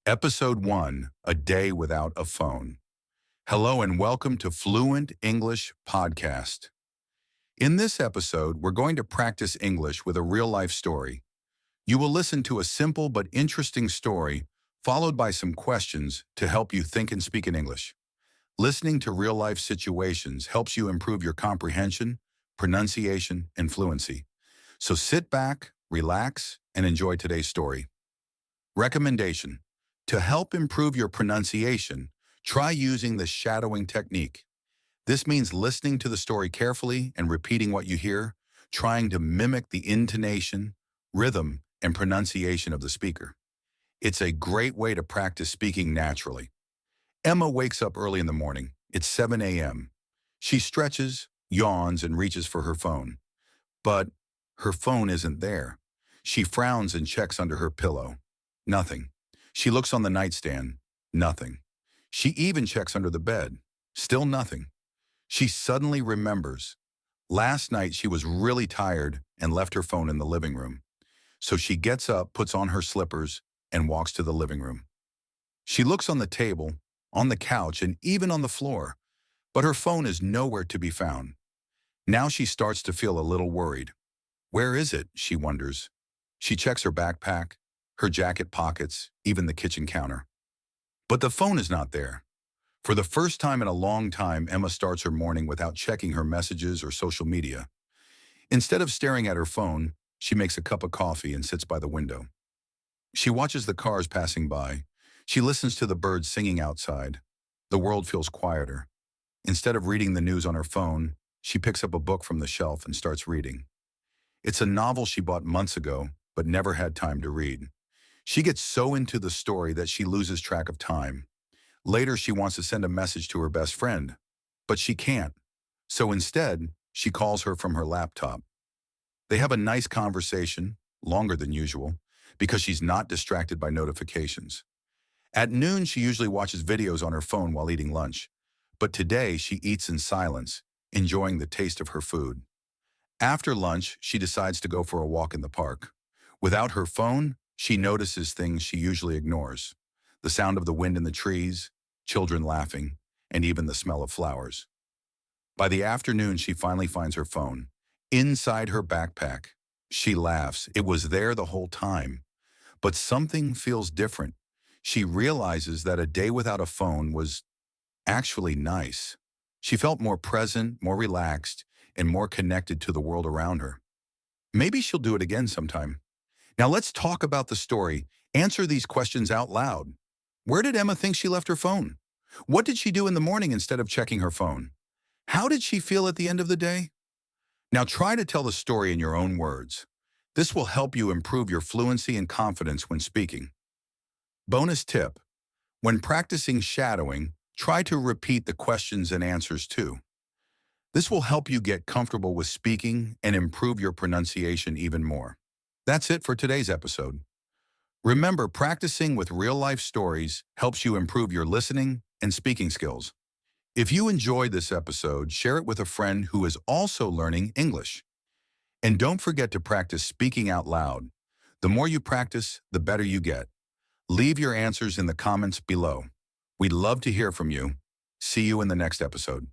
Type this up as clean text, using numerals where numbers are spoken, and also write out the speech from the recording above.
Episode 1, A Day Without a Phone. Hello and welcome to Fluent English Podcast. In this episode, we're going to practice English with a real-life story. You will listen to a simple but interesting story, followed by some questions to help you think and speak in English. Listening to real-life situations helps you improve your comprehension, pronunciation, and fluency. So sit back, relax, and enjoy today's story. Recommendation: to help improve your pronunciation, try using the shadowing technique. This means listening to the story carefully and repeating what you hear, trying to mimic the intonation, rhythm, and pronunciation of the speaker. It's a great way to practice speaking naturally. Emma wakes up early in the morning. It's 7 a.m. She stretches, yawns, and reaches for her phone. But her phone isn't there. She frowns and checks under her pillow. Nothing. She looks on the nightstand. Nothing. She even checks under the bed. Still nothing. She suddenly remembers. Last night she was really tired and left her phone in the living room. So she gets up, puts on her slippers, and walks to the living room. She looks on the table, on the couch, and even on the floor, but her phone is nowhere to be found. Now she starts to feel a little worried. Where is it? She wonders. She checks her backpack, her jacket pockets, even the kitchen counter. But the phone is not there. For the first time in a long time, Emma starts her morning without checking her messages or social media. Instead of staring at her phone, she makes a cup of coffee and sits by the window. She watches the cars passing by. She listens to the birds singing outside. The world feels quieter. Instead of reading the news on her phone, she picks up a book from the shelf and starts reading. It's a novel she bought months ago, but never had time to read. She gets so into the story that she loses track of time. Later, she wants to send a message to her best friend, but she can't. So instead, she calls her from her laptop. They have a nice conversation, longer than usual, because she's not distracted by notifications. At noon, she usually watches videos on her phone while eating lunch, but today she eats in silence, enjoying the taste of her food. After lunch, she decides to go for a walk in the park. Without her phone, she notices things she usually ignores: the sound of the wind in the trees, children laughing, and even the smell of flowers. By the afternoon, she finally finds her phone. Inside her backpack. She laughs. It was there the whole time. But something feels different. She realizes that a day without a phone was actually nice. She felt more present, more relaxed, and more connected to the world around her. Maybe she'll do it again sometime. Now let's talk about the story. Answer these questions out loud. Where did Emma think she left her phone? What did she do in the morning instead of checking her phone? How did she feel at the end of the day? Now try to tell the story in your own words. This will help you improve your fluency and confidence when speaking. Bonus tip: when practicing shadowing, try to repeat the questions and answers too. This will help you get comfortable with speaking and improve your pronunciation even more. That's it for today's episode. Remember, practicing with real-life stories helps you improve your listening and speaking skills. If you enjoyed this episode, share it with a friend who is also learning English. And don't forget to practice speaking out loud. The more you practice, the better you get. Leave your answers in the comments below. We'd love to hear from you. See you in the next episode.